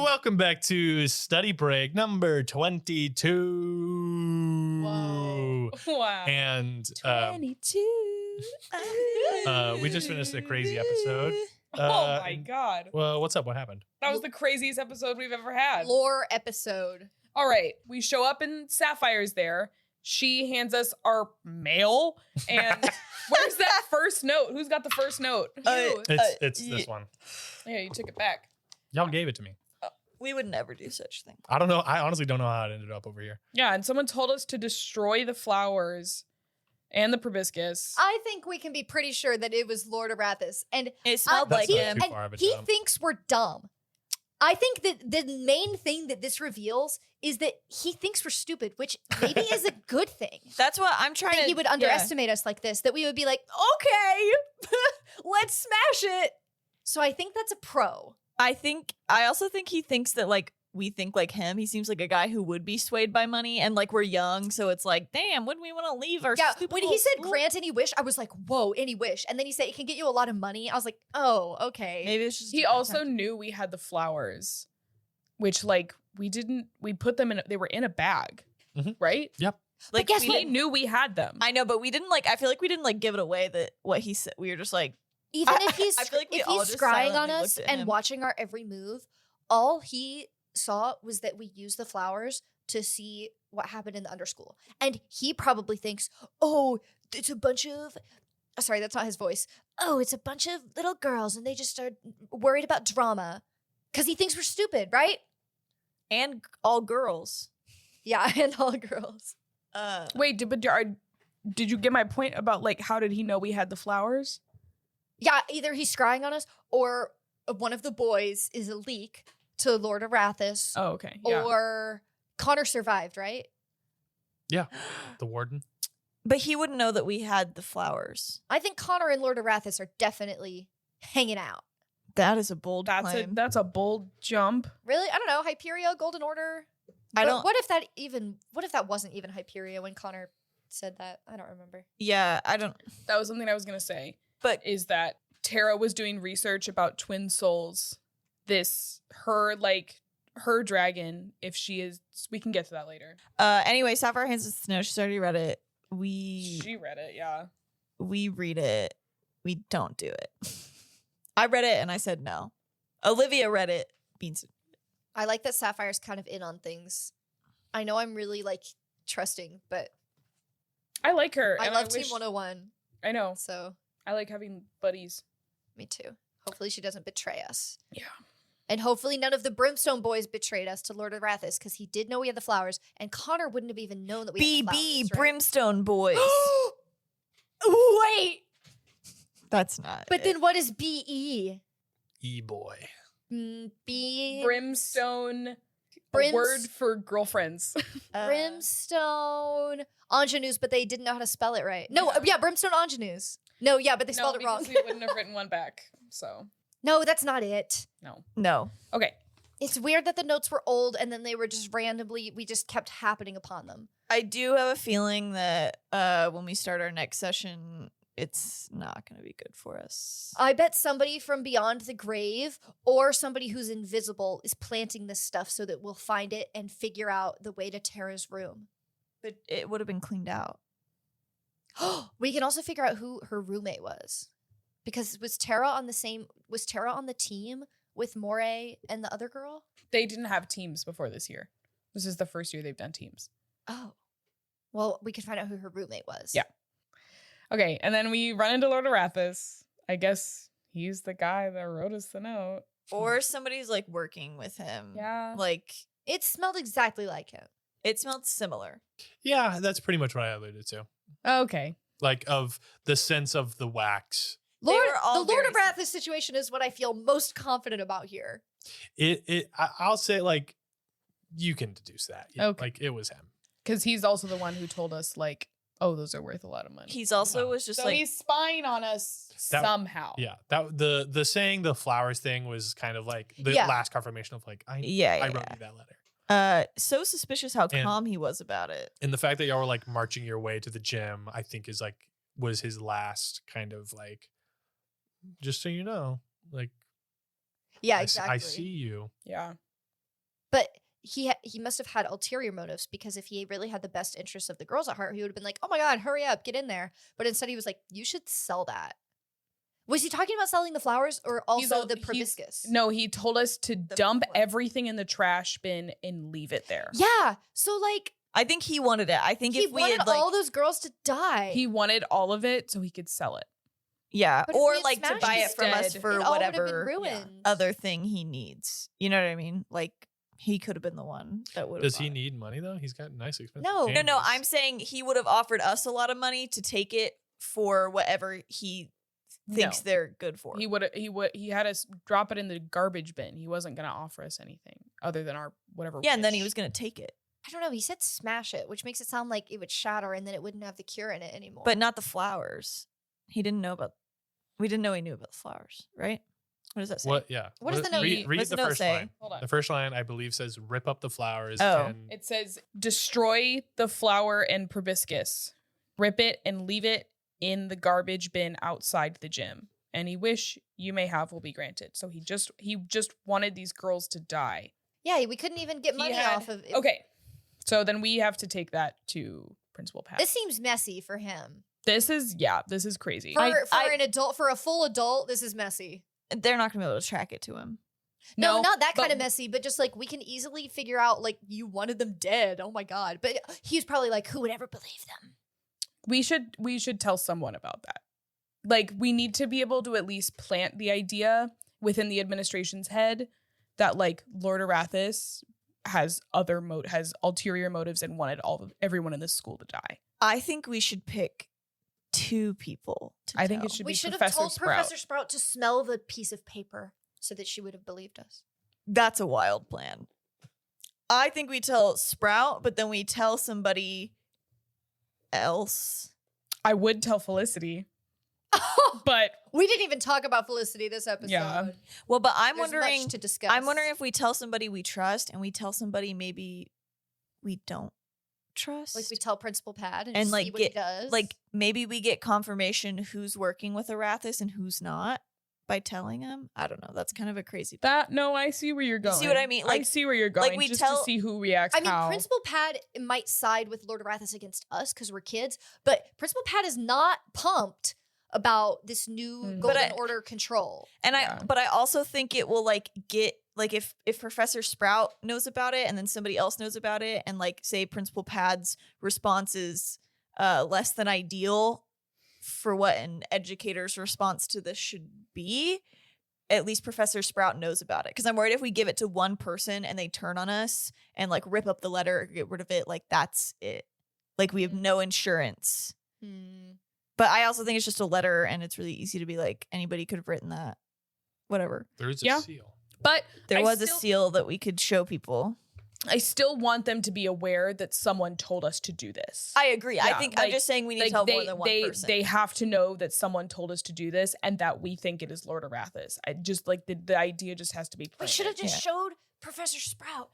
Welcome back to study break number 22. Whoa. Wow. And 22. we just finished a crazy episode. Oh my God. Well, what's up? What happened? That was the craziest episode we've ever had. Lore episode. All right. We show up and Sapphire's there. She hands us our mail. And where's that first note? Who's got the first note? It's this one. Yeah, you took it back. Y'all gave it to me. We would never do such thing. I don't know. I honestly don't know how it ended up over here. Yeah, and someone told us to destroy the flowers and the proboscis. I think we can be pretty sure that it was Lord Arathis. And It smelled That's like not him. too far of a he jump. thinks we're dumb. I think that the main thing that this reveals is that he thinks we're stupid, which maybe is a good thing. That's what I'm trying That to. he would underestimate us like this, that we would be like, okay, let's smash it. So I think that's a pro. I also think he thinks that like we think like him. He seems like a guy who would be swayed by money, and like we're young, so it's like, damn, wouldn't we want to leave our Yeah, stupid when little he said school? grant any wish, I was like, whoa, any wish. And then he said it can get you a lot of money. I was like, oh, okay. Maybe it's just He also knew we had the flowers, which like we put them in, they were in a bag, Mhm. right? Yep. like guess we what? He knew we had them. I know, but we didn't like. I feel like we didn't like give it away. That what he said. We were just like, Even if he's I feel like we if all he's just scrying on silently us looked at and him. watching our every move, all he saw was that we used the flowers to see what happened in the underschool. And he probably thinks, oh, it's a bunch of sorry, that's not his voice. Oh, it's a bunch of little girls and they just are worried about drama. Because he thinks we're stupid, right? and all girls. Yeah, and all girls. Wait, did you get my point about like how did he know we had the flowers? Yeah, either he's scrying on us or one of the boys is a leak to Lord Arathis. Oh, okay. Yeah. Or Connor survived, right? Yeah. The warden. But he wouldn't know that we had the flowers. I think Connor and Lord Arathis are definitely hanging out. That is a bold claim. That's a bold jump. Really? I don't know. Hyperia, Golden Order. I But don't- What if that wasn't even Hyperia when Connor said that? I don't remember. Yeah, I don't. That was something I was gonna say. But Is that Tara was doing research about twin souls. Her dragon, if she is, we can get to that later. anyway, Sapphire hands us the note. She's already read it. We She read it, yeah. read it. We don't do it. I read it and I said no. Olivia read it. Beans. I like that Sapphire's kind of in on things. I know I'm really like trusting, but I like her. I and love Team wish- 101. I know. So I like having buddies. me too. Hopefully she doesn't betray us. Yeah. And hopefully none of the Brimstone boys betrayed us to Lord Arathis because he did know we had the flowers, and Connor wouldn't have even known that we had the flowers. BB right? Brimstone Boys. Wait, That's not. but it. then what is BE? E-boy. B Brimstone, a Brims- word for girlfriends. Brimstone Ingenues, but they didn't know how to spell it right. No, Yeah. Brimstone Ingenues. No, yeah, but they spelled it wrong. because we wouldn't have written one back. So, No, that's not it. no. No. Okay. It's weird that the notes were old and then they were just randomly, we just kept happening upon them. I do have a feeling that when we start our next session, it's not going to be good for us. I bet somebody from beyond the grave or somebody who's invisible is planting this stuff so that we'll find it and figure out the way to Tara's room. But it would have been cleaned out. We can also figure out who her roommate was. Because was Tara on the team with Moray and the other girl? They didn't have teams before this year. This is the first year they've done teams. Oh. Well, we could find out who her roommate was. Yeah. Okay, and then we run into Lord Arathis. I guess he's the guy that wrote us the note. Or somebody's like working with him. Yeah. Like It smelled exactly like him. it smelled similar. Yeah, that's pretty much what I alluded to. Okay. Like of the sense of the wax. They Lord, were all the Lord of very Arathis situation is what I feel most confident about here. I'll say like you can deduce that. Yeah, Okay. Like it was him. Because he's also the one who told us, like, oh, those are worth a lot of money. He's also Wow. was just So like he's spying on us That- somehow. Yeah. That the saying the flowers thing was kind of like the Yeah. last confirmation of like I yeah. wrote you that letter. So suspicious how And- calm he was about it. And the fact that y'all were like marching your way to the gym, I think was his last kind of like, just so you know, like Yeah, I exactly. see you. Yeah. But he must have had ulterior motives, because if he really had the best interests of the girls at heart, he would have been like, oh my God, hurry up, get in there. But instead he was like, you should sell that. Was he talking about selling the flowers or also the proboscis? No, he told us to dump flower. everything in the trash bin and leave it there. Yeah. So like, I think he wanted it. I think he if we wanted had like, all those girls to die. He wanted all of it so he could sell it. yeah, But if or we had like to smashed buy it it from us instead, for it all would have been whatever ruined. other thing he needs. You know what I mean? Like he could have been the one that would. Does he need money though? He's got nice expensive. No. No, cameras. I'm saying he would have offered us a lot of money to take it for whatever he thinks No. they're good for. He had us drop it in the garbage bin. He wasn't gonna offer us anything other than our whatever. Yeah, and then he wish. was gonna take it, I don't know. He said smash it, which makes it sound like it would shatter and then it wouldn't have the cure in it anymore. but not the flowers. He didn't know about. We didn't know he knew about the flowers, right? What does that say? What? Yeah. What does the note read, mean? read What's the the note first say? line. Hold on. The first line, I believe, says rip up the flowers. Oh. And It says destroy the flower and proboscis, rip it and leave it in the garbage bin outside the gym. Any wish you may have will be granted. So he just wanted these girls to die. yeah, we couldn't even get money off of it. Okay, so then we have to take that to Principal Pat. This seems messy for him. This is crazy. For I- an adult, for a full adult, this is messy. They're not gonna be able to track it to him. No, not that kind but- of messy, but just like we can easily figure out like you wanted them dead. Oh my God. But he's probably like, who would ever believe them? We should tell someone about that. Like, we need to be able to at least plant the idea within the administration's head that like Lord Arathis has ulterior motives and wanted everyone in this school to die. I think we should pick 2 people. I think tell. it should We be should have Professor told Sprout. Professor Sprout to smell the piece of paper so that she would have believed us. That's a wild plan. I think we tell Sprout, but then we tell somebody else. I would tell Felicity, but We didn't even talk about Felicity this episode. Yeah. Well, but I'm There's wondering. much to discuss. I'm wondering if we tell somebody we trust and we tell somebody maybe we don't trust. like we tell Principal Pat and, And, see like, what he does. like maybe we get confirmation who's working with Arathis and who's not by telling him. I don't know. That's kind of a crazy. I see where you're going. See what I mean? I Like- see where you're going. we just tell- to see who reacts. I mean, how. Principal Pat might side with Lord Arathis against us because we're kids, but Principal Pat is not pumped about this new Mhm. But Golden I- Order control. And Yeah. but I also think it will like get like if Professor Sprout knows about it and then somebody else knows about it and like say Principal Pad's response is less than ideal for what an educator's response to this should be, at least Professor Sprout knows about it. Because I'm worried if we give it to one person and they turn on us and like rip up the letter or get rid of it, like that's it. Like we have no insurance. But I also think it's just a letter and it's really easy to be like, anybody could have written that. Whatever. there is a Yeah. seal. But There I was a still- seal that we could show people. I still want them to be aware that someone told us to do this. I agree. I Yeah, think I'm like- just saying we need to tell more than one they, person. They have to know that someone told us to do this and that we think it is Lord Arathis. I just like the idea just has to be We planted. should have just Yeah. showed Professor Sprout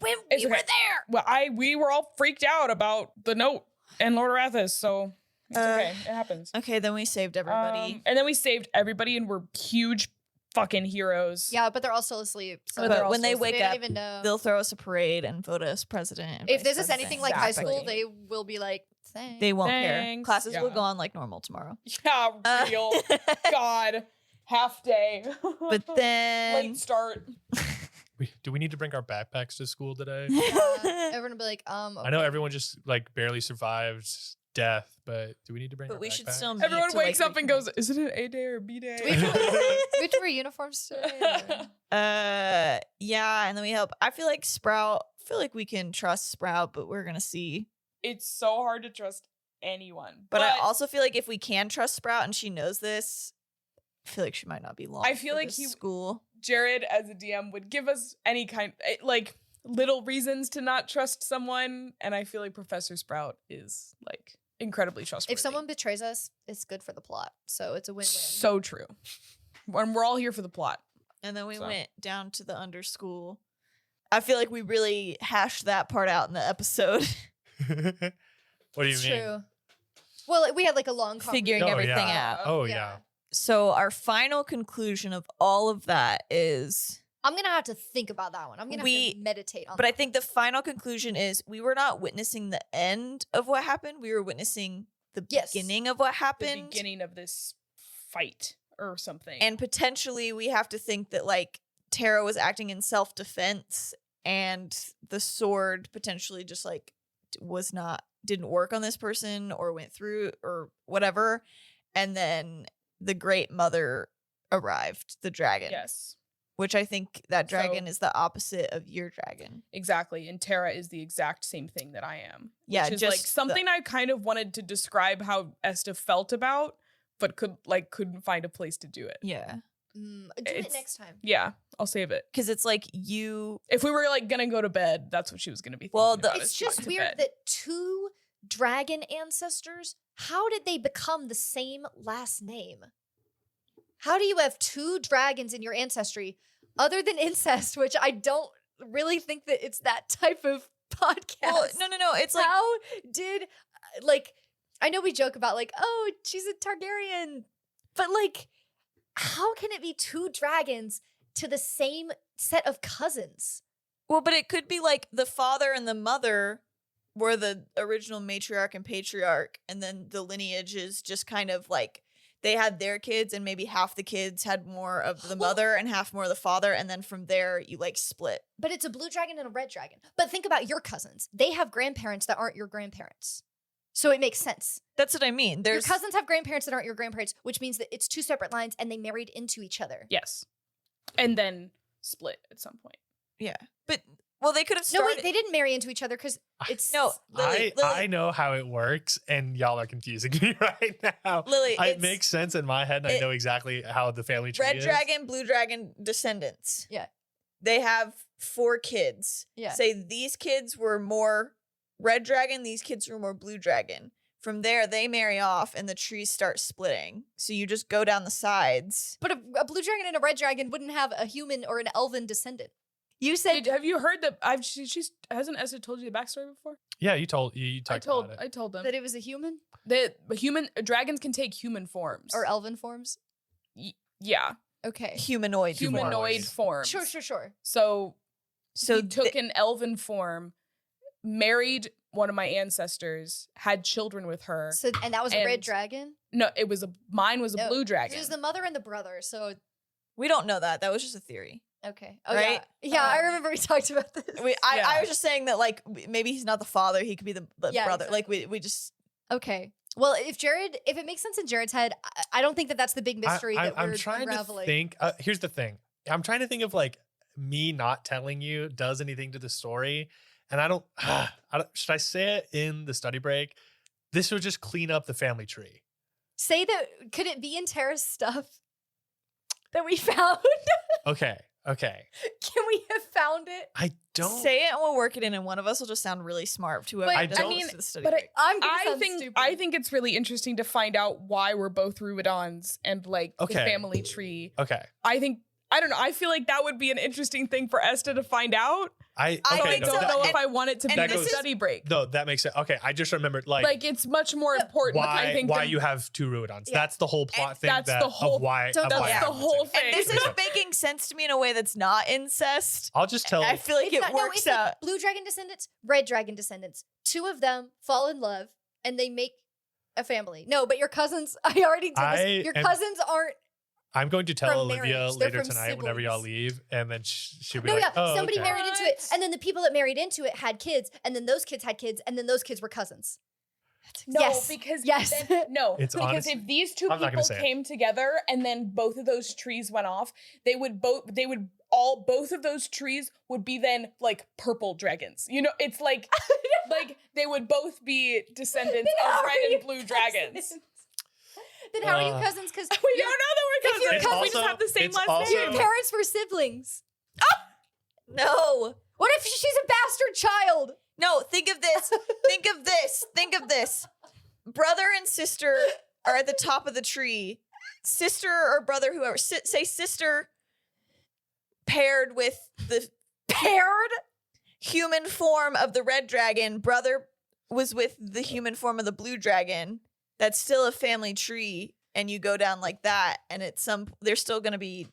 when It's we were okay. there. Well, we were all freaked out about the note and Lord Arathis, so it's Uh, okay. It happens. Okay, then we saved everybody. And then we saved everybody and we're huge fucking heroes. Yeah, but they're all still asleep. So But they're but when they also- wake they don't up, even know. they'll throw us a parade and vote us president. and If vice this is president. anything like high Exactly. school, they will be like, thanks. They won't Thanks. care. Classes will Yeah. go on like normal tomorrow. Yeah, real. God. Half day. But then late start. Do we need to bring our backpacks to school today? Everyone will be like, I know everyone just like barely surved death, but do we need to bring? But our we should backpacks? still meet Everyone to, like, wakes up and goes, reconnect. is it an A day or a B day? Do we have to wear uniforms today? Yeah, and then we help. I feel like Sprout. I feel like we can trust Sprout, but we're gonna see. It's so hard to trust anyone. But I also feel like if we can trust Sprout and she knows this, I feel like she might not be long. I feel for like this he- school. Jared, as a DM, would give us any kind, like, little reasons to not trust someone. And I feel like Professor Sprout is, like, incredibly trustworthy. If someone betrays us, it's good for the plot. So it's a win-win. So true. And we're all here for the plot. And then we So. went down to the under school. I feel like we really hashed that part out in the episode, What do you It's mean? true. Well, we had like a long figuring Oh, everything yeah. out. Oh Yeah. yeah. So our final conclusion of all of that is I'm gonna have to think about that one. I'm gonna have to meditate on. But that I think the final conclusion is we were not witnessing the end of what happened. We were witnessing the beginning of what happened. The beginning of this fight or something. And potentially we have to think that like Tara was acting in self-defense and the sword potentially just like didn't work on this person or went through or whatever. And then the Great Mother arrived, the dragon. Yes. Which I think that dragon is the opposite of your dragon. Exactly. And Tara is the exact same thing that I am. Yeah. Which is like something I kind of wanted to describe how Esta felt about, but couldn't find a place to do it. Yeah. Do it next time. Yeah. I'll save it. Because it's like you... If we were like going to go to bed, that's what she was going to be thinking about. It's just weird that two dragon ancestors, how did they become the same last name? How do you have two dragons in your ancestry other than incest, which I don't really think that it's that type of podcast. Well, no. It's like... How did, like, I know we joke about, like, oh, she's a Targaryen, but, like, how can it be two dragons to the same set of cousins? Well, but it could be, like, the father and the mother were the original matriarch and patriarch, and then the lineage is just kind of, like, they had their kids, and maybe half the kids had more of the mother and half more of the father, and then from there, you, like, split. But it's a blue dragon and a red dragon. But think about your cousins. They have grandparents that aren't your grandparents. So it makes sense. That's what I mean. Your cousins have grandparents that aren't your grandparents, which means that it's two separate lines, and they married into each other. Yes. And then split at some point. Yeah. But, well, they could have started... No, wait, they didn't marry into each other because it's... No, Lily. I know how it works, and y'all are confusing me right now. Lily, it makes sense in my head, and I know exactly how the family tree Red is. dragon, blue dragon descendants. Yeah. They have 4 kids. Yeah. Say these kids were more red dragon, these kids were more blue dragon. From there, they marry off, and the trees start splitting. So you just go down the sides. But a blue dragon and a red dragon wouldn't have a human or an elven descendant. You said... have you heard that... hasn't Essa told you the backstory before? Yeah, you talked about it. I told them. That it was a human? That dragons can take human forms. Or elven forms? Yeah. Okay. Humanoid forms. Sure. So he took an elven form, married one of my ancestors, had children with her. So, and that was a red dragon? No, mine was a blue dragon. It was the mother and the brother, so... We don't know that. That was just a theory. Okay. Oh, right? Yeah, I remember we talked about this. I was just saying that, like, maybe he's not the father. He could be the brother. Exactly. Like, we just... Okay. Well, if it makes sense in Jared's head, I don't think that that's the big mystery that we're unraveling. To think. Here's the thing. I'm trying to think of, like, me not telling you does anything to the story. And I don't should I say it in the study break? This would just clean up the family tree. Say that, could it be in Tara's stuff that we found? Okay. Can we have found it? I don't. Say it and we'll work it in, and one of us will just sound really smart to whoever does the study break. I think it's really interesting to find out why we're both Ruidans and, like, the family tree. Okay. I don't know. I feel like that would be an interesting thing for Esta to find out. I don't know if I want it to be a study break. No, that makes sense. Okay, I just remembered, like it's much more important. Why you have 2 Ruidans. Yeah. That's the whole plot thing. That's the whole thing. And this is making sense to me in a way that's not incest. I'll just tell. I feel like it works out. Like blue dragon descendants, red dragon descendants. 2 of them fall in love and they make a family. No, but your cousins, I already did this. Your cousins aren't. I'm going to tell Olivia later tonight whenever y'all leave, and then she'll be somebody married into it, and then the people that married into it had kids, and then those kids had kids, and then those kids were cousins. Because if these 2 people came together and then both of those trees went off, both of those trees would be then like purple dragons. You know, it's like they would both be descendants of red and blue dragons. Then how are you cousins? Because we don't know that we're cousins. We just have the same last name. Your parents were siblings. No. What if she's a bastard child? No, think of this. Think of this. Brother and sister are at the top of the tree. Sister or brother, whoever. Say sister paired with the human form of the red dragon. Brother was with the human form of the blue dragon. That's still a family tree, and you go down like that, and there's still going to be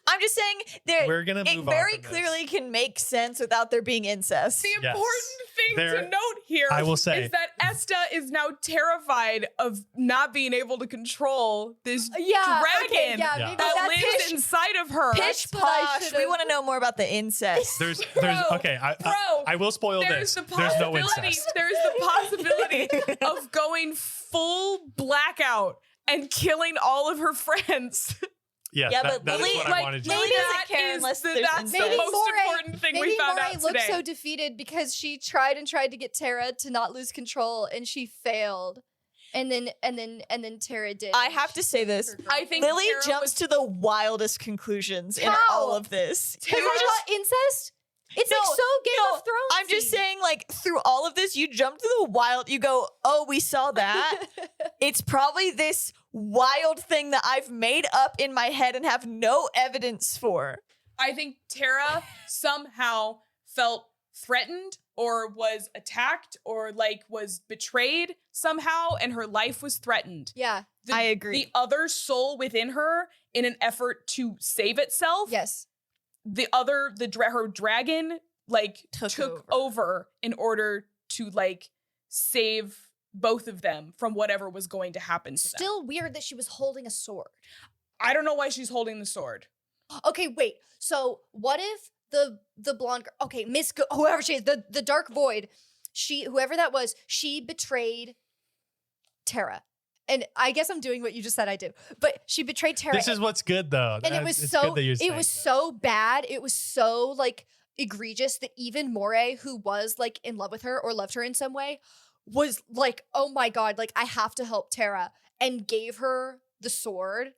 I'm just saying We're gonna it move very on from clearly this. can make sense without there being incest. The Yes. important thing There- to note here I will say- is that Esta is now terrified of not being able to control this Yeah, dragon okay, yeah, Yeah. maybe that that's lives inside of her. Pitch what I posh. We should've- want to know more about the incest. There's Bro, okay. bro, I will spoil There's this. the There's no possibility. incest. There's the possibility of going full blackout and killing all of her friends. Yeah, Yeah, that, but that is Lily- what I wanted to Lily say. doesn't care unless there's that's the incest. most important thing we found Moray out looked today. so defeated because she tried to get Tara to not lose control and she failed. And then Tara did. I have to say this. I think Lily Tara jumps was- to the wildest conclusions in How? all of this. Because I got incest. It's No, like so Game no, of Thrones. I'm just saying, like, through all of this, you jump to the wild, you go, oh, we saw that. It's probably this wild thing that I've made up in my head and have no evidence for. I think Tara somehow felt threatened or was attacked or like was betrayed somehow and her life was threatened. Yeah. I agree. The other soul within her, in an effort to save itself, Yes. her dragon like Took took over in order to like save both of them from whatever was going to happen to them. Still weird that she was holding a sword. I don't know why she's holding the sword. Okay, wait. So what if the blonde girl? Okay, whoever she is, the Dark Void. Whoever that was, she betrayed Tara. And I guess I'm doing what you just said I do. But she betrayed Tara. This is what's good though. And it was It's so good that you're it saying was that. so bad. It was so like egregious that even Moray, who was like in love with her or loved her in some way, was like, oh my God, like I have to help Tara, and gave her the sword,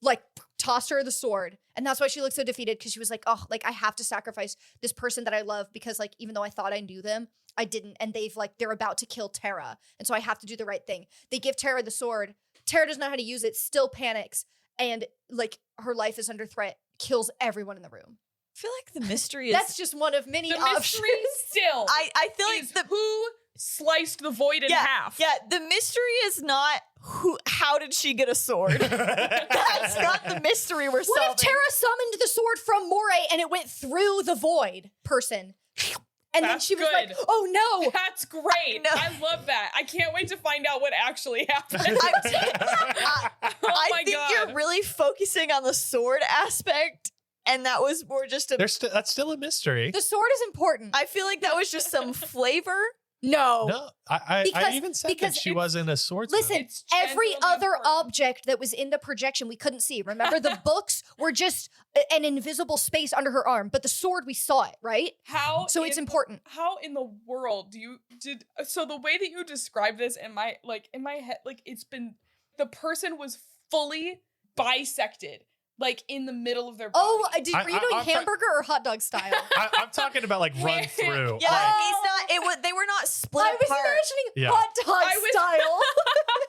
like tossed her the sword. And that's why she looked so defeated, because she was like, oh, like I have to sacrifice this person that I love, because like even though I thought I knew them, I didn't. And they're about to kill Tara. And so I have to do the right thing. They give Tara the sword. Tara doesn't know how to use it, still panics, and like her life is under threat, kills everyone in the room. I feel like the mystery is... That's just one of many The options. mystery still I feel like is the... who sliced the void in half. Yeah, the mystery is not how did she get a sword? That's not the mystery we're solving. What if Tara summoned the sword from Moray and it went through the void person? And then That's she was like, good. oh no. That's great. know. I love that. I can't wait to find out what actually happened. I Oh my think God. you're really focusing on the sword aspect, and that was more just a... That's still a mystery. The sword is important. I feel like that was just some flavor. No. No, I Because- even said that because she it's- wasn't a swordsman. Listen, It's every genuinely other important. object that was in the projection we couldn't see. Remember, the books were just an invisible space under her arm, but the sword, we saw it, right? How So it's important. How in the world so the way that you describe this in my head, like it's been, the person was fully bisected, like in the middle of their body. Oh, were you doing I'm hamburger or hot dog style? I'm talking about like run through. Yeah, Like, he's not... They were not split I was apart. imagining Yeah. hot dog I was- style.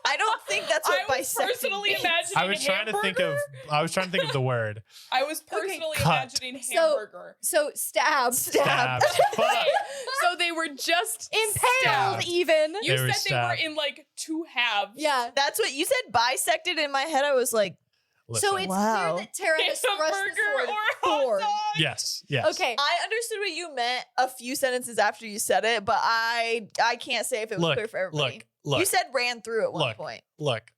I don't think that's what I was bisecting personally means. imagining I was trying to think of the word. I was personally Cut. imagining hamburger. So stabbed. Stabbed. Fuck. So they were just Impaled Stabbed. even. You They were said they were stabbed. in like two halves. Yeah. That's what you said, bisected. In my head, I was like, Listen. So it's Wow. clear that Tara has thrust the Hamburger sword or hot forward. dog. yes. Okay. I understood what you meant a few sentences after you said it, but I can't say if it was clear for everybody. Look. You said ran through at one Look. point. Look,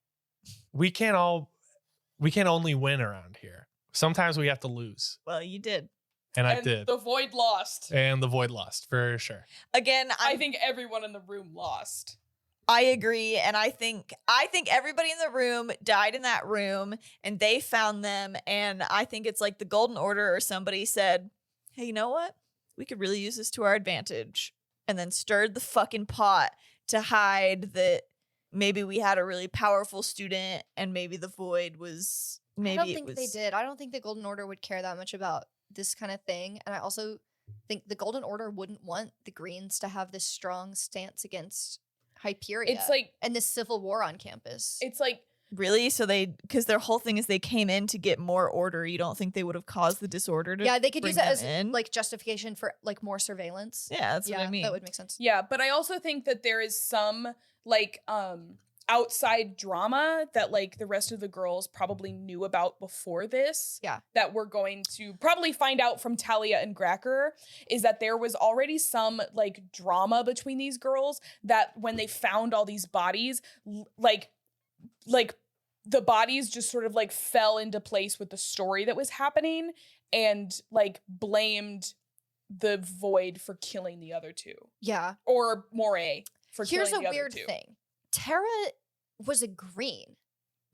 we can't only win around here. Sometimes we have to lose. Well, you did. And I And did. the void lost. And the void lost for sure. Again, I think everyone in the room lost. I agree, and I think everybody in the room died in that room, and they found them, and I think it's like the Golden Order or somebody said, "Hey, you know what? We could really use this to our advantage," and then stirred the fucking pot to hide that maybe we had a really powerful student, and maybe the void was I don't think they did. I don't think the Golden Order would care that much about this kind of thing. And I also think the Golden Order wouldn't want the Greens to have this strong stance against Hyperia. It's like and this civil war on campus. it's like Really? So because their whole thing is they came in to get more order. You don't think they would have caused the disorder to yeah, they could bring use it them as in? like justification for like more surveillance. Yeah, that's what I mean. That would make sense. yeah, but I also think that there is some like outside drama that like the rest of the girls probably knew about before this. Yeah. That we're going to probably find out from Talia and Gracker is that there was already some like drama between these girls that when they found all these bodies, like the bodies just sort of like fell into place with the story that was happening and like blamed the Void for killing the other two. Yeah. Or Moray for killing the other two. Here's a weird thing. Tara was a green.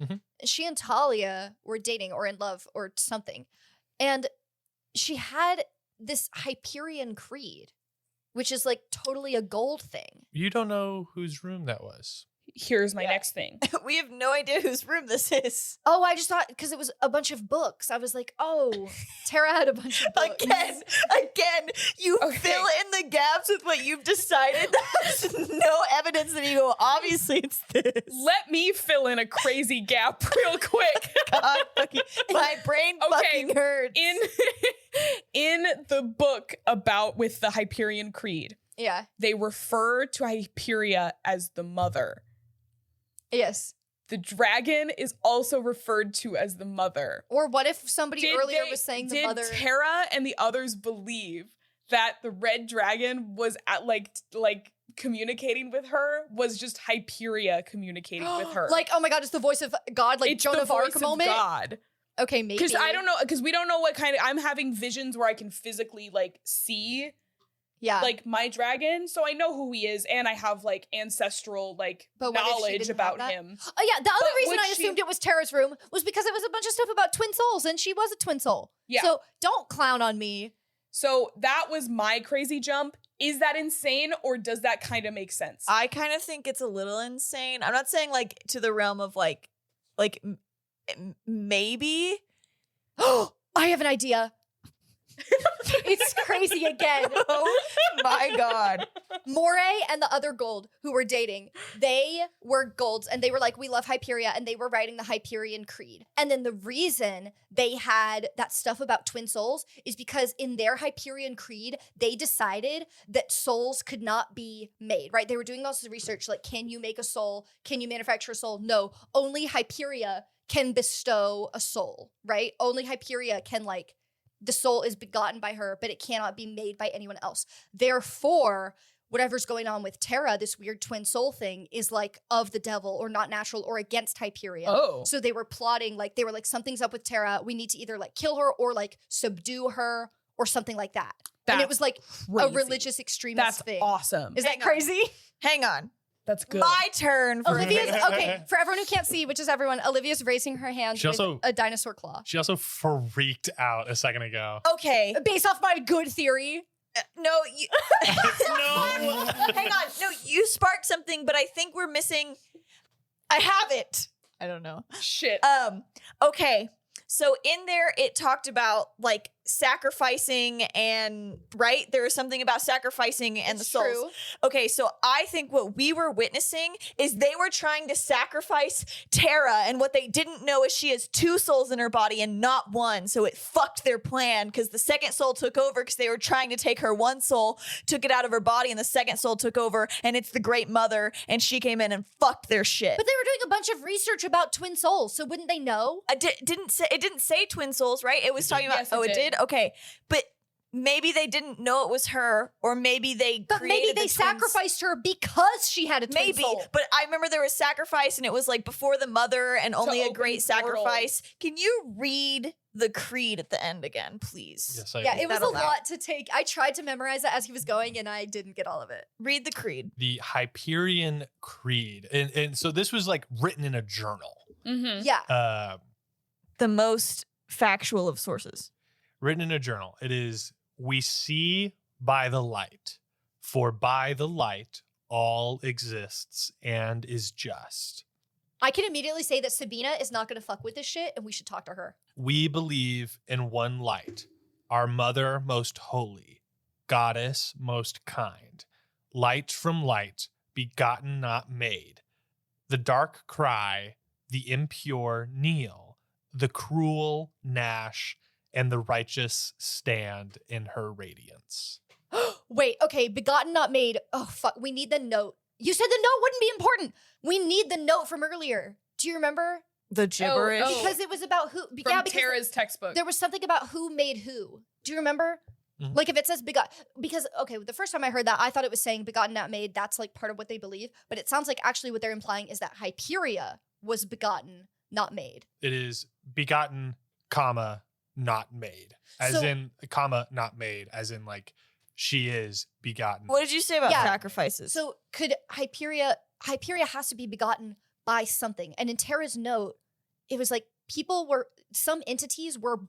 Mhm. She and Talia were dating or in love or something. And she had this Hyperion creed, which is like totally a gold thing. You don't know whose room that was. Here's my next thing. We have no idea whose room this is. Oh, I just thought because it was a bunch of books. I was like, oh, Tara had a bunch of books. Again, you fill in the gaps with what you've decided. There's no evidence that you go, obviously it's this. Let me fill in a crazy gap real quick. God, fucking, my brain fucking hurts. In the book about with the Hyperion Creed, yeah, they refer to Hyperia as the mother. Yes. The dragon is also referred to as the mother. Or what if somebody earlier was saying the mother? Did Tara and the others believe that the red dragon was at like communicating with her was just Hyperia communicating with her? Like, oh my God, it's the voice of God, like it's Joan of Arc moment? God. Okay, maybe. Because I don't know, because we don't know what kind of, I'm having visions where I can physically like see like my dragon, so I know who he is, and I have like ancestral like knowledge about him. Oh yeah, the other reason I assumed it was Tara's room was because it was a bunch of stuff about twin souls, and she was a twin soul. Yeah. So don't clown on me. So that was my crazy jump. Is that insane, or does that kind of make sense? I kind of think it's a little insane. I'm not saying like to the realm of like maybe. Oh, I have an idea. It's crazy again. Oh my God. Moray and the other gold who were dating, they were golds and they were like, we love Hyperia, and they were writing the Hyperion Creed. And then the reason they had that stuff about twin souls is because in their Hyperion Creed, they decided that souls could not be made, right? They were doing all this research, like, can you make a soul? Can you manufacture a soul? No, only Hyperia can bestow a soul, right? Only Hyperia can like, the soul is begotten by her, but it cannot be made by anyone else. Therefore, whatever's going on with Tara, this weird twin soul thing, is like of the devil or not natural or against Hyperia. Oh. So they were plotting, like, they were like, something's up with Tara. We need to either like kill her or like subdue her or something like that. And it was like a religious extremist thing. That's awesome. Is that crazy? Hang on. That's good. My turn. Olivia's, okay, for everyone who can't see, which is everyone, Olivia's raising her hand with a dinosaur claw. She also freaked out a second ago. Okay. Based off my good theory. No, you, No. hang on. No, you sparked something, but I think we're missing. I have it. I don't know. Shit. Okay. So in there, it talked about like sacrificing and right. There was something about sacrificing and the souls. True. Okay, so I think what we were witnessing is they were trying to sacrifice Tara, and what they didn't know is she has two souls in her body and not one. So it fucked their plan because the second soul took over because they were trying to take her one soul, took it out of her body, and the second soul took over, and it's the Great Mother, and she came in and fucked their shit. But they were doing a bunch of research about twin souls, so wouldn't they know? It didn't say twin souls, right? It was talking about. Yes, it did. Okay, but maybe they didn't know it was her, or maybe they. But maybe they sacrificed her because she had a twin soul. But I remember there was sacrifice, and it was like before the mother, and only a great sacrifice. Can you read the creed at the end again, please? Yes, I Yeah, will. it was a lot to take. I tried to memorize it as he was going, and I didn't get all of it. Read the creed. The Hyperion Creed. And so this was like written in a journal. Mm-hmm. Yeah. The most factual of sources. Written in a journal. It is, we see by the light, for by the light all exists and is just. I can immediately say that Sabina is not going to fuck with this shit, and we should talk to her. We believe in one light, our mother most holy, goddess most kind, light from light, begotten not made. The dark cry, the impure kneel, the cruel gnash, and the righteous stand in her radiance. Wait, okay, begotten not made. Oh, fuck. We need the note You said the note wouldn't be important. We need the note from earlier. Do you remember? The gibberish. Oh. Because it was about who. From because Tara's textbook. there was something about who made who. Do you remember? Mhm. Like if it says begot, because okay, the first time I heard that, I thought it was saying begotten, not made. That's like part of what they believe. But it sounds like actually what they're implying is that Hyperia was begotten, not made. It is begotten, comma, not made. As So- in, comma, not made. As in, like, she is begotten. What did you say about Yeah. sacrifices? So could Hyperia has to be begotten by something. And in Tara's note, it was like some entities were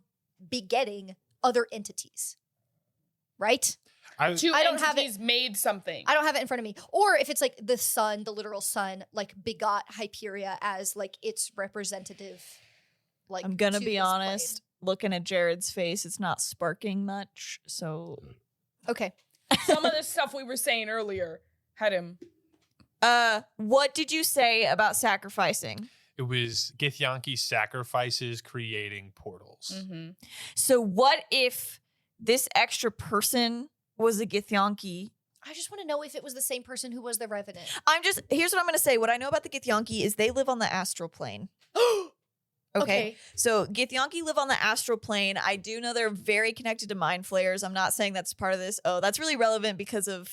begetting other entities. Right? Two I don't have entities made something. I don't have it in front of me. Or if it's like the sun, the literal sun, like begot Hyperia as like its representative. Like I'm gonna to be this honest. Looking at Jared's face, it's not sparking much. So, plane. Okay. Some of the stuff we were saying earlier had him. what did you say about sacrificing? It was Githyanki sacrifices creating portals. Mm-hmm. So, what if this extra person was a Githyanki? I just want to know if it was the same person who was the Revenant. Here's what I'm gonna say. What I know about the Githyanki is they live on the astral plane. Okay. So Githyanki live on the astral plane. I do know they're very connected to mind flayers. I'm not saying that's part of this. Oh, that's really relevant because of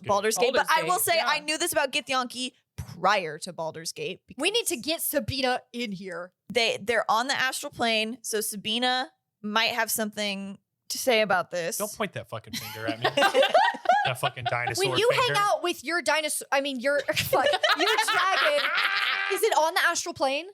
Baldur's Gate. But I will say yeah. I knew this about Githyanki prior to Baldur's Gate. We need to get Sabina in here. They're on the astral plane, so Sabina might have something to say about this. Don't point that fucking finger at me. That fucking dinosaur When you finger. hang out with your dinosaur, I mean your fuck, your dragon, is it on the astral plane?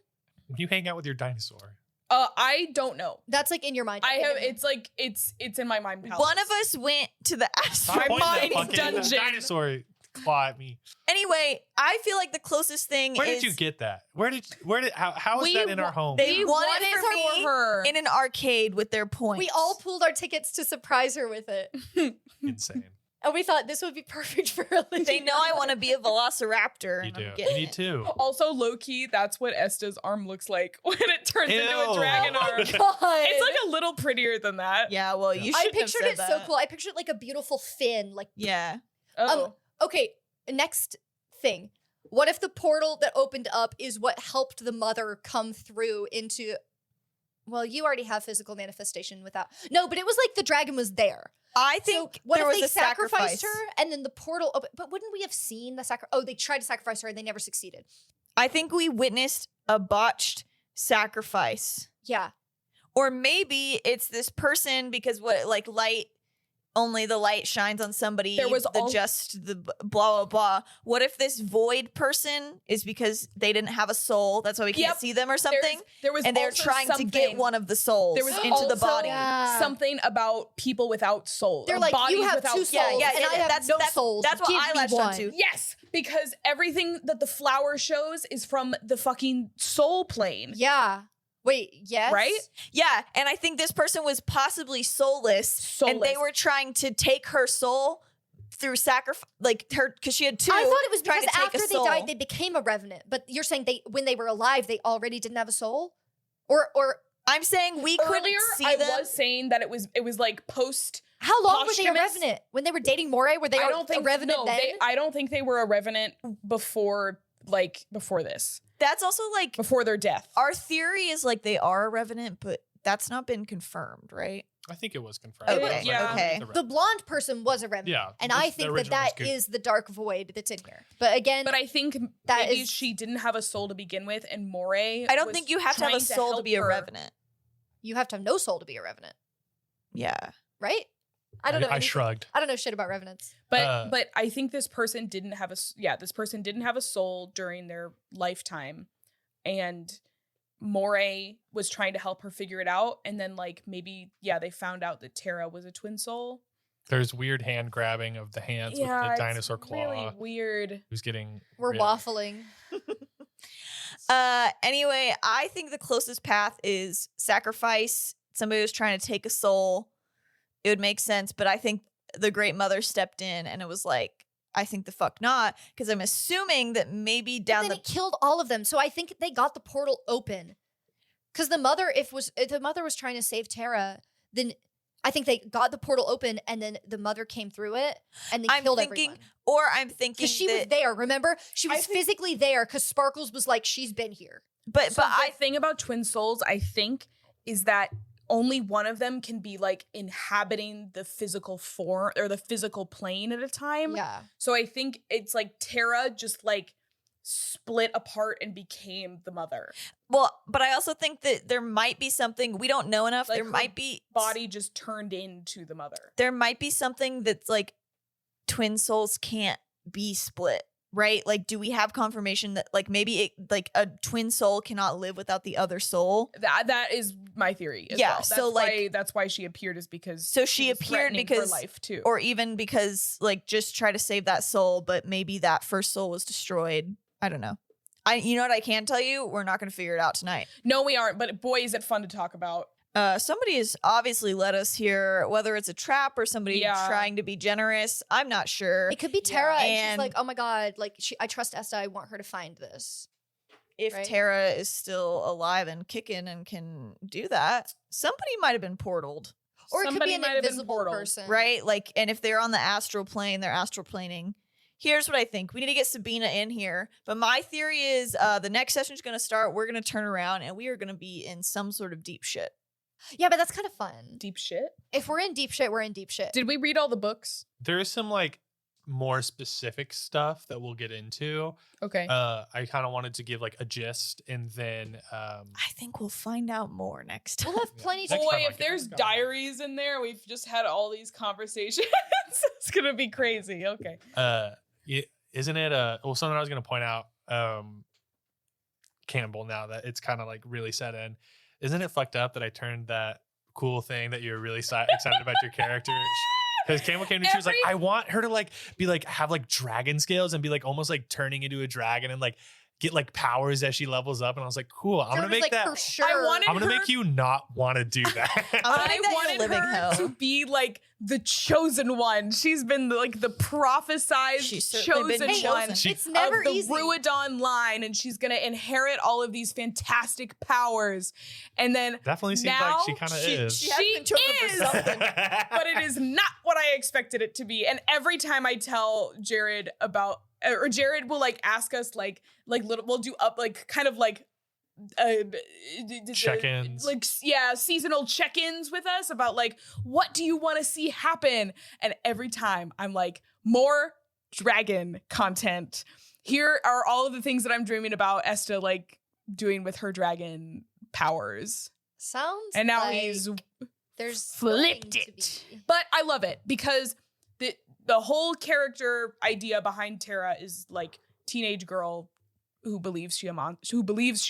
When you hang out with your dinosaur. I don't know. That's like in your mind. I have. It's like it's in my mind palace. One of us went to the astral Stop pointing that mind fucking dungeon. dinosaur claw at me. Anyway, I feel like the closest thing Where is did you get that? How is We that in our wa- home? they We won won it it for me for her. in an arcade with their points. We all pooled our tickets to surprise her with it. Insane. And we thought this would be perfect for Olivia. They know I want to be a velociraptor. You and I'm do. getting Me it. too. Also, low key, that's what Esta's arm looks like when it turns into a Ew. dragon Oh my arm. God. It's like a little prettier than that. Yeah, well, you I should have pictured said it that. so cool. I pictured like a beautiful fin. Like, Yeah. Oh, okay, next thing. What if the portal that opened up is what helped the mother come through into? Well, you already have physical manifestation without. No, but it was like the dragon was there. I So think what there if was they a sacrifice. sacrificed her and then the portal opened? But wouldn't we have seen the sacrifice? Oh, they tried to sacrifice her and they never succeeded. I think we witnessed a botched sacrifice. Yeah. Or maybe it's this person because light, only the light shines on somebody. There was the blah, blah, blah. What if this void person is because they didn't have a soul? That's why we can't Yep. see them or something. there was And they're also trying to get something- one of the souls There was into the also body. Yeah. something about people without souls. They're or like, bodies you have without two souls. souls, and I have no souls. That's what Give I me latched one. onto. Yes, because everything that the flower shows is from the fucking soul plane. Yeah. Wait, yes? Right? Yeah, and I think this person was possibly soulless, and they Soulless. were trying to take her soul through sacrifice, like her, because she had two. I thought it was trying because to take after a they soul. died, they became a revenant. But you're saying when they were alive, they already didn't have a soul? Or I'm saying we couldn't Earlier, see I them. was saying that it was like post. how long were they a Posthumous? revenant? When they were dating Moray, were they I don't think a revenant no, then? I don't think they were a revenant before this, That's also like before their death. our theory is like they are a revenant, but that's not been confirmed, right? I think it was confirmed. Okay, yeah. okay. The blonde person was a revenant. Yeah, And the I think original that was good. is the dark void that's in here. But again, But I think That maybe is- she didn't have a soul to begin with, and Moray. I don't was think you have to have a trying soul to help be a her. revenant. you have to have no soul to be a revenant, Yeah. right? I don't know. I anything. shrugged. I don't know shit about revenants. But I think this person didn't have this person didn't have a soul during their lifetime, and Moray was trying to help her figure it out, and then like maybe they found out that Tara was a twin soul. There's weird hand grabbing of the hands with the it's dinosaur claw. Really weird. Who's getting We're really- waffling. Anyway, I think the closest path is sacrifice. Somebody was trying to take a soul. It would make sense, but I think the Great Mother stepped in and it was like, I think the fuck not, because I'm assuming that maybe down Then the it killed all of them. So I think they got the portal open. Because the mother, if the mother was trying to save Tara, then I think they got the portal open and then the mother came through it and they killed everyone. Or I'm thinking because she was there. Remember, she was physically there because Sparkles was like, she's been here. But the thing about twin souls, I think, is that only one of them can be like inhabiting the physical form or the physical plane at a time. Yeah. So I think it's like Terra just like split apart and became the mother. Well, but I also think that there might be something we don't know enough. Like there might be body just turned into the mother. There might be something that's like twin souls can't be split. Right? Like, do we have confirmation that like maybe it, like a twin soul cannot live without the other soul? That is my theory. Yeah. Well. So like that's why she appeared, is because so she appeared because for life too, or even because like just try to save that soul, but maybe that first soul was destroyed. I don't know. You know what I can tell you? We're not going to figure it out tonight. No, we aren't. But boy, is it fun to talk about. Somebody has obviously led us here, whether it's a trap or somebody trying to be generous. I'm not sure. It could be Terra, and she's like, "Oh my god, like I trust Esta. I want her to find this." If Terra is still alive and kicking and can do that, somebody might have been portaled, or it could be an invisible person, right? Like, and if they're on the astral plane, they're astral planing. Here's what I think: we need to get Sabina in here. But my theory is, the next session is going to start. We're going to turn around, and we are going to be in some sort of deep shit. Yeah, but that's kind of fun. Deep shit? If we're in deep shit, we're in deep shit. Did we read all the books? There is some like more specific stuff that we'll get into. Okay. I kind of wanted to give like a gist, and then I think we'll find out more next time. We'll have plenty to Boy, if there's diaries in there, we've just had all these conversations. It's gonna be crazy. Okay. Isn't it well, something I was gonna point out, Campbell, now that it's kind of like really set in. Isn't it fucked up that I turned that cool thing that you're really excited about your character? Because Campbell came to me, she was like, I want her to like be like have like dragon scales and be like almost like turning into a dragon and like get like powers as she levels up. And I was like, cool, I'm gonna make like, that. For sure. I'm gonna make you not want to do that. I wanted her to be like the chosen one. She's been like the prophesized chosen one. It's never of the easy. Ruidon line, and she's gonna inherit all of these fantastic powers. And then definitely seems like she kind of is. She is, but it is not what I expected it to be. And every time I tell Jared about, or Jared will like ask us like little, we'll do up like kind of like check-ins, like seasonal check-ins with us about like what do you want to see happen, and every time I'm like, more dragon content. Here are all of the things that I'm dreaming about Esta like doing with her dragon powers. Sounds and now like he's there's flipped it, but I love it because the whole character idea behind Terra is like teenage girl who believes she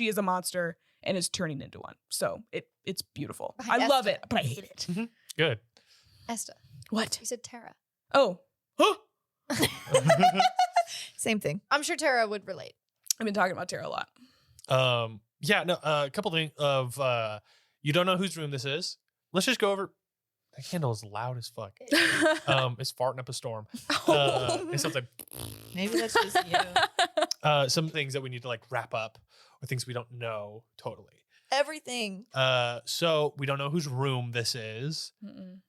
is a monster and is turning into one. So it's beautiful. I love it, but I hate it. Mm-hmm. Good. Esta. What? You said Terra. Oh. Same thing. I'm sure Terra would relate. I've been talking about Terra a lot. A couple things of you don't know whose room this is. Let's just go over. The candle is loud as fuck. It's farting up a storm. It sounds like maybe that's just you. Some things that we need to like wrap up, or things we don't know totally. Everything. So we don't know whose room this is.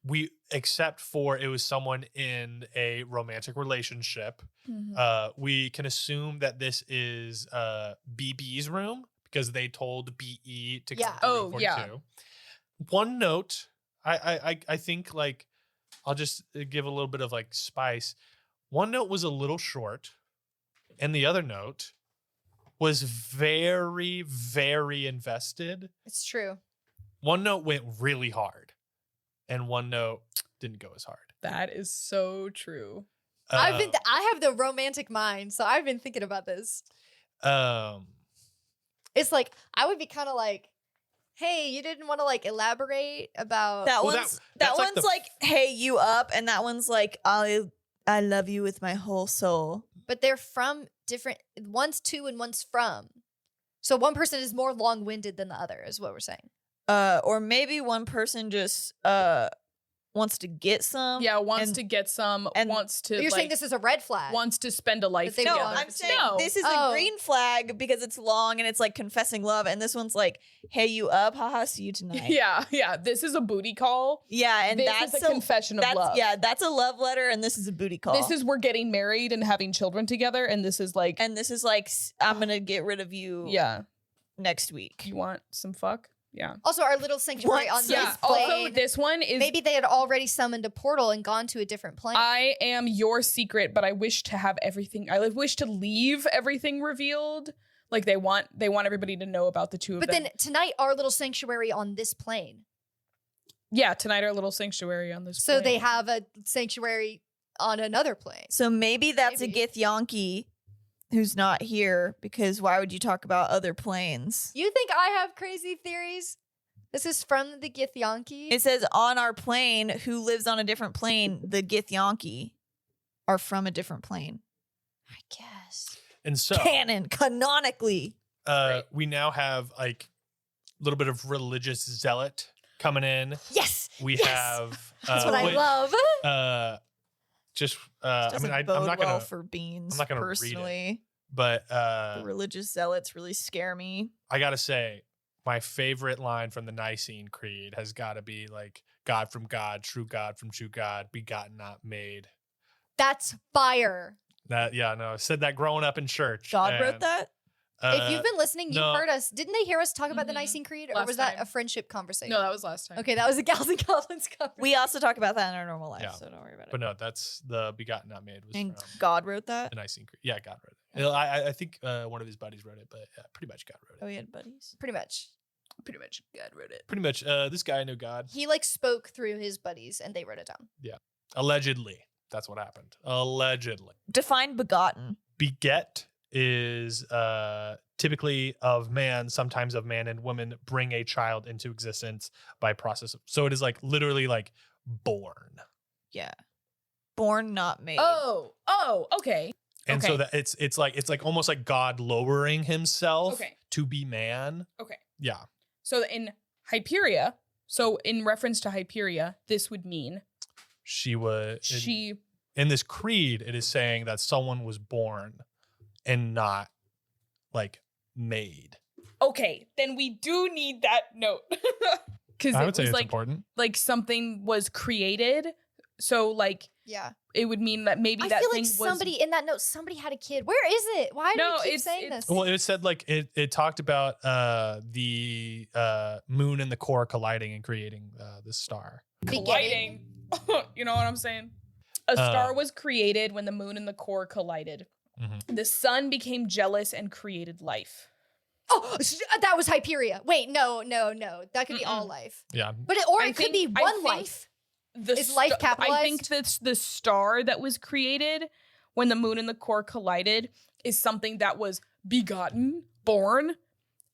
We, except for it was someone in a romantic relationship. We can assume that this is BB's room because they told BE to come to room 42. Yeah. One note. I think like I'll just give a little bit of like spice. One note was a little short, and the other note was very, very invested. It's true. One note went really hard, and one note didn't go as hard. That is so true. I have the romantic mind, so I've been thinking about this. It's like I would be kind of like, hey, you didn't want to like elaborate about that one's like, hey, you up, and that one's like, I love you with my whole soul. But they're from different. One's to and one's from. So one person is more long-winded than the other, is what we're saying. Or maybe one person just wants to get some. Yeah, wants and- to get some, and- wants to You're saying like, this is a red flag. wants to spend a life they No, together. want I'm saying No. this is Oh. a green flag because it's long and it's like confessing love, and this one's like, "Hey, you up? Haha, see you tonight." Yeah. This is a booty call. Yeah, and This that's is a confession of love. Yeah, that's a love letter, and this is a booty call. This is we're getting married and having children together, and this is like, and this is like, I'm gonna get rid of you. yeah, next week. you want some fuck? Yeah. Also, our little sanctuary on this Yeah. plane. Also, this one is Maybe they had already summoned a portal and gone to a different plane. I am your secret, but I wish to have everything. I wish to leave everything revealed. Like they want everybody to know about the two of but them. then tonight, our little sanctuary on this plane. Yeah, tonight our little sanctuary on this. So plane. they have a sanctuary on another plane. So maybe that's Maybe. a Githyanki who's not here, because why would you talk about other planes? You think I have crazy theories? This is from the Githyanki. It says on our plane, who lives on a different plane, the Githyanki are from a different plane. I guess. And so Canon, canonically. we now have like a little bit of religious zealot coming in. Yes. We Yes! have That's what I wait, love. I mean, I'm not well gonna, for beans. I'm not gonna read it. personally. but The religious zealots really scare me. I gotta say, my favorite line from the Nicene Creed has got to be like, "God from God, true God from true God, begotten, not made." That's fire. That I said that growing up in church. God wrote and, that? If you've been listening, you've no. heard us. Didn't they hear us talk about the Mhm. Nicene Creed? Or Last was that time. a friendship conversation? No, that was last time. Okay, that was a Gals and Goblins conversation. We also talk about that in our normal life, Yeah. so don't worry about it. But no, that's the begotten, not made was And from God wrote that? the Nicene Creed. Yeah, God wrote it. I think one of his buddies wrote it, but pretty much God wrote it. Oh, he had buddies? Pretty much. Pretty much, God wrote it. Pretty much, this guy knew God. He like spoke through his buddies and they wrote it down. Allegedly, that's what happened. Allegedly, Define begotten. beget is typically of man, sometimes of man and woman, bring a child into existence by process. So it is like literally like born. Yeah. Born, not made. Oh, okay. And so Okay. that it's like almost like God lowering himself Okay. to be man. Okay. Yeah. So in Hyperia, so in reference to Hyperia, this would mean She was she. in this creed, it is saying that someone was born and not like made. Okay, then we do need that note because I it would say was it's like important. something was created. So like Yeah. it would mean that maybe I that feel thing like was somebody in that note, somebody had a kid. Where is it? Why do No, we keep it's- saying it's- this? Well, it said like it talked about the moon and the core colliding and creating this star. colliding. You know what I'm saying? A star was created when the moon and the core collided. Mhm. The sun became jealous and created life. Oh, that was Hyperia. Wait, no. That could be all life. Yeah. But it I could be think- I one think life. The Is life I think capitalized? that's the star that was created when the moon and the core collided is something that was begotten, born,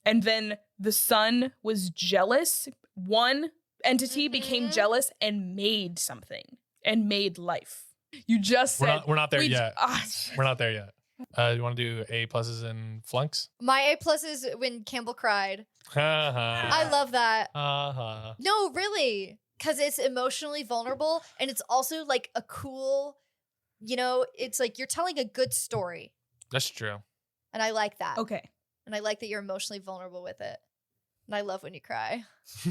and then the sun was jealous. One entity became Mhm. jealous and made something and made life. You just said We're not there we j- yet. ah, We're not there yet. You want to do A pluses and flunks? My A plus is when Campbell cried. I I love that. Uh-huh. No, really. Because it's emotionally vulnerable and it's also like a cool, it's like you're telling a good story. That's true. And I like that. okay. And I like that you're emotionally vulnerable with it. And I love when you cry.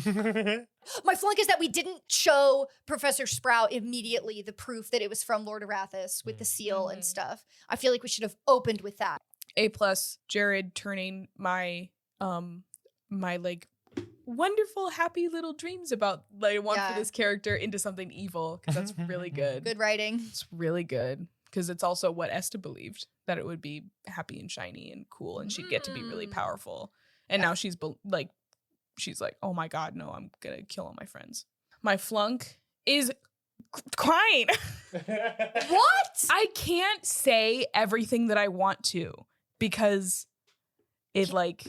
My flunk is that we didn't show Professor Sprout immediately the proof that it was from Lord Arathis with the seal and Mhm. stuff. I feel like we should have opened with that. A plus, Jared turning my my like wonderful happy little dreams about like I want Yeah. for this character into something evil because that's really good. Good writing. It's really good because it's also what Esther believed, that it would be happy and shiny and cool and she'd get to be really Mm. powerful. And now she's like, oh my God, no, I'm gonna kill all my friends. My flunk is crying. What? I can't say everything that I want to because it like,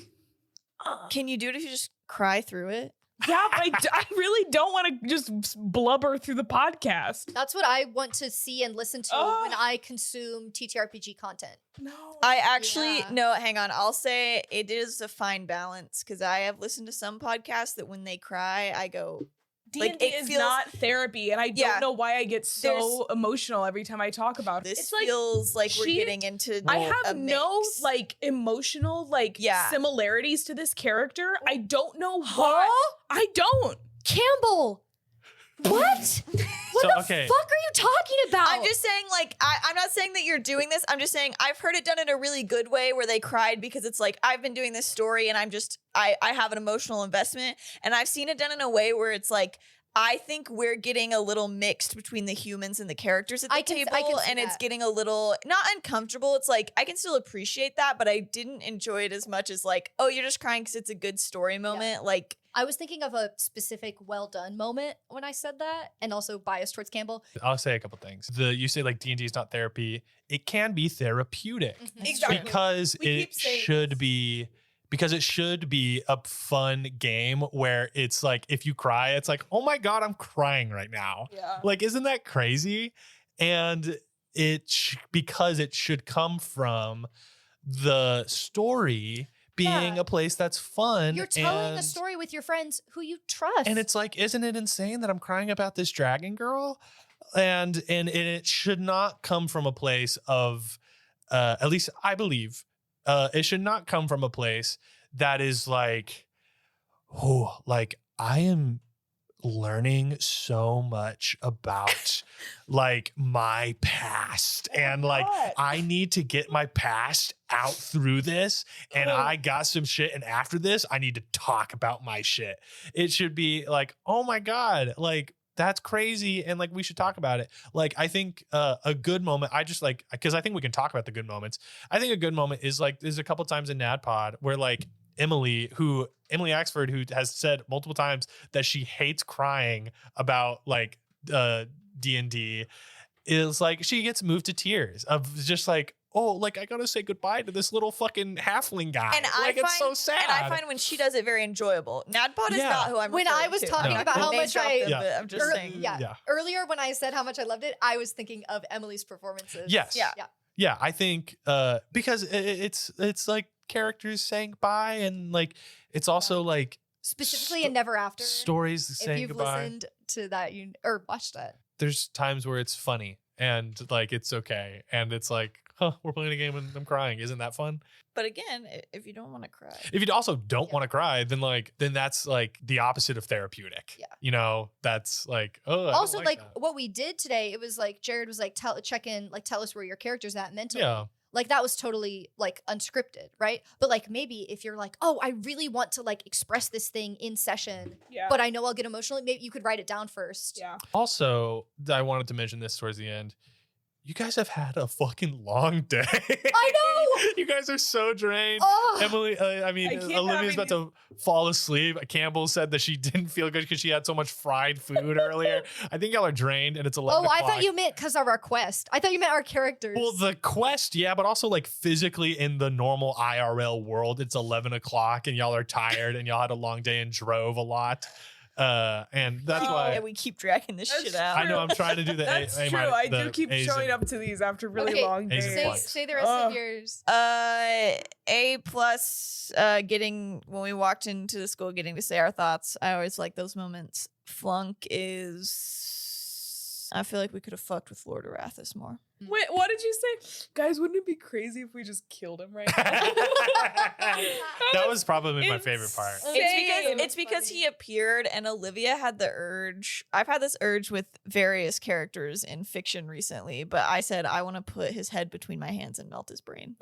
Can you do it if you just cry through it? yeah, but I really don't want to just blubber through the podcast. That's what I want to see and listen to when I consume TTRPG content. No. I actually, Yeah. no, hang on. I'll say it is a fine balance because I have listened to some podcasts that when they cry, I go, D&D Like, it is feels- not therapy, and I Yeah. don't know why I get so emotional every time I talk about it. This It's like feels like we're she- getting into I a have no mix. like emotional Yeah. similarities to this character. I don't know why. I don't. Campbell. What? What So, the okay. fuck are you talking about? I'm just saying, like, I'm not saying that you're doing this. I'm just saying I've heard it done in a really good way where they cried because it's like, I've been doing this story and I have an emotional investment. And I've seen it done in a way where it's like, I think we're getting a little mixed between the humans and the characters at the table. I can see And it's that. getting a little, not uncomfortable. It's like, I can still appreciate that, but I didn't enjoy it as much as like, oh, you're just crying because it's a good story moment. Like, I was thinking of a specific well done moment when I said that, and also biased towards Campbell. I'll say a couple things. You say like D&D is not therapy. It can be therapeutic Exactly. because We it keep saying should be. Because it should be a fun game where it's like, if you cry, it's like, oh my God, I'm crying right now. Yeah. Like, isn't that crazy? And because it should come from the story being Yeah. a place that's fun. You're telling a and- story with your friends who you trust. And it's like, isn't it insane that I'm crying about this dragon girl? And it should not come from a place of, at least I believe, it should not come from a place that is like, oh, like I am learning so much about like my past and like God. I need to get my past out through this and I got some shit and after this I need to talk about my shit. It should be like, oh my God, like that's crazy and like we should talk about it. Like I think a good moment, I just like, because I think we can talk about the good moments. I think a good moment is like there's a couple times in NADPOD where like Emily Axford, who has said multiple times that she hates crying about like D&D, is like she gets moved to tears of just like, oh, like I gotta say goodbye to this little fucking halfling guy. and like it's so sad. And I find when she does it very enjoyable. Nadpod is Yeah. not who I'm When I referring was to. talking I'm not about gonna how name much drop I- them, Yeah. but I'm just saying. Yeah. Earlier when I said how much I loved it, I was thinking of Emily's performances. Yes. Yeah. Yeah, I think because it's like characters saying bye and like it's also like Specifically in Never After. stories If saying you've goodbye. listened to that or watched that. There's times where it's funny and like it's okay and it's like, huh, we're playing a game and I'm crying. Isn't that fun? But again, if you don't want to cry, If you also don't Yeah. want to cry, then that's like the opposite of therapeutic. Yeah. You know, that's like, oh, I don't Also, like that. what we did today, it was like Jared was like check in, like tell us where your character's at mentally. Yeah. Like that was totally like unscripted, right? But like maybe if you're like, oh, I really want to like express this thing in session, Yeah. but I know I'll get emotional, maybe you could write it down first. Yeah. Also, I wanted to mention this towards the end. You guys have had a fucking long day. I know. You guys are so drained. Oh, Emily, I mean, I keep Olivia's having about to fall asleep. Campbell said that she didn't feel good because she had so much fried food earlier. I think y'all are drained and it's 11 oh, I o'clock. thought you meant because of our quest. I thought you meant our characters. Well, the quest, yeah, but also like physically in the normal IRL world, it's 11 o'clock and y'all are tired and y'all had a long day and drove a lot. And that's why yeah, we keep dragging this That's shit out. I know I'm trying to do the That's A true. minus- I the do keep A's showing and- up to these after really Okay, long A's and days. flights. say the rest of yours. A plus, getting when we walked into the school, getting to say our thoughts. I always like those moments. Flunk is. I feel like we could have fucked with Lord Arathis more. Wait, what did you say? Guys, wouldn't it be crazy if we just killed him right now? That was probably my favorite part. Insane. It's because he appeared and Olivia had the urge. I've had this urge with various characters in fiction recently, but I said I want to put his head between my hands and melt his brain.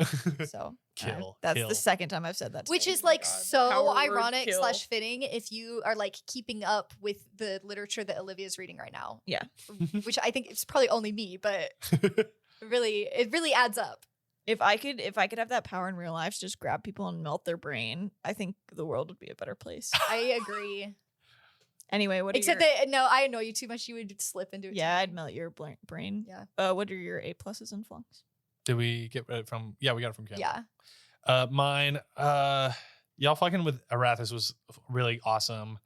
So Kill, that's kill. the second time I've said that. Which today. is like God. so Power word ironic kill. / fitting if you are like keeping up with the literature that Olivia's reading right now. Yeah. Which I think it's probably only me, but it really adds up. If I could have that power in real life to just grab people and melt their brain, I think the world would be a better place. I agree. Anyway, what are Except your, that no, I annoy you too much. You would slip into it. yeah, too. I'd melt your brain. Yeah. What are your A pluses and flunks? Did we get it from? Yeah, we got it from Campbell. Yeah. Mine, y'all fucking with Arathis was really awesome.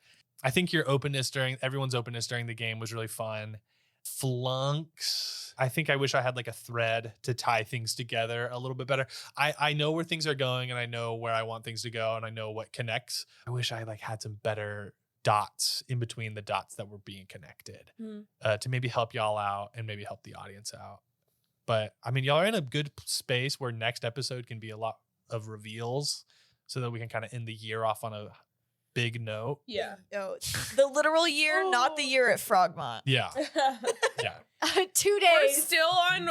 I think everyone's openness during the game was really fun. Flunks, I think I wish I had like a thread to tie things together a little bit better. I know where things are going and I know where I want things to go and I know what connects. I wish I like had some better dots in between the dots that were being connected to maybe help y'all out and maybe help the audience out. But I mean, y'all are in a good space where next episode can be a lot of reveals so that we can kind of end the year off on a big note. Yeah. Oh, the literal year, not the year at Frogmont. Yeah. Yeah. 2 We're days. still on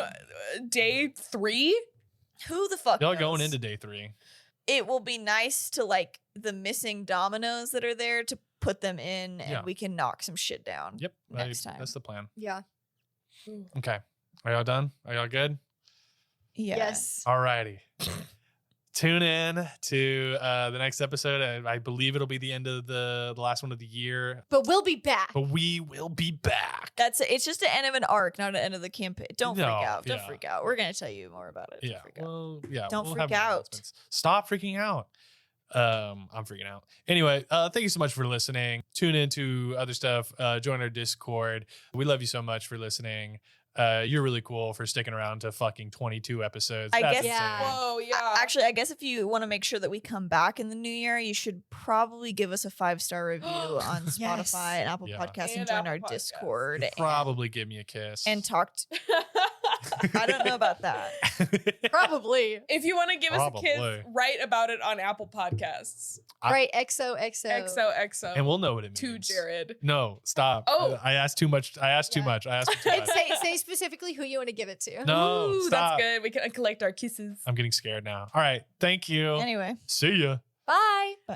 day 3. Who the fuck Y'all knows? going into day 3. It will be nice to like the missing dominoes that are there to put them in, and Yeah. we can knock some shit down. Yep. Next time. That's the plan. Yeah. Okay. Are y'all done? Are y'all good? Yeah. Yes. All righty. Tune in to the next episode. I believe it'll be the end of the last one of the year, But we'll be back. but we will be back. It's just the end of an arc, not an end of the campaign. Don't freak No, out. Don't yeah. freak out. We're gonna tell you more about it. Don't Yeah. freak out. Well, yeah. Don't we'll freak have more out. announcements. Stop freaking out. I'm freaking out. Anyway, thank you so much for listening. Tune into other stuff. Join our Discord. We love you so much for listening. You're really cool for sticking around to fucking 22 episodes. I That's guess- insane. Whoa, yeah. Actually, I guess if you want to make sure that we come back in the new year, you should probably give us a 5-star review on Spotify Yes. and Apple Yeah. Podcasts and And join Apple our Podcasts. Discord Probably give me a kiss. and talk. I don't know about that. Probably. If you want to give us a kiss, Probably. write about it on Apple Podcasts. Right. XOXO. XOXO. and we'll know what it means. To Jared. No, stop. Oh. I asked too much. I asked too Yeah. much. I asked too And much. say specifically who you want to give it to. No, Ooh, stop. that's good. We can collect our kisses. I'm getting scared now. All right. Thank you. Anyway. See ya. Bye. Bye.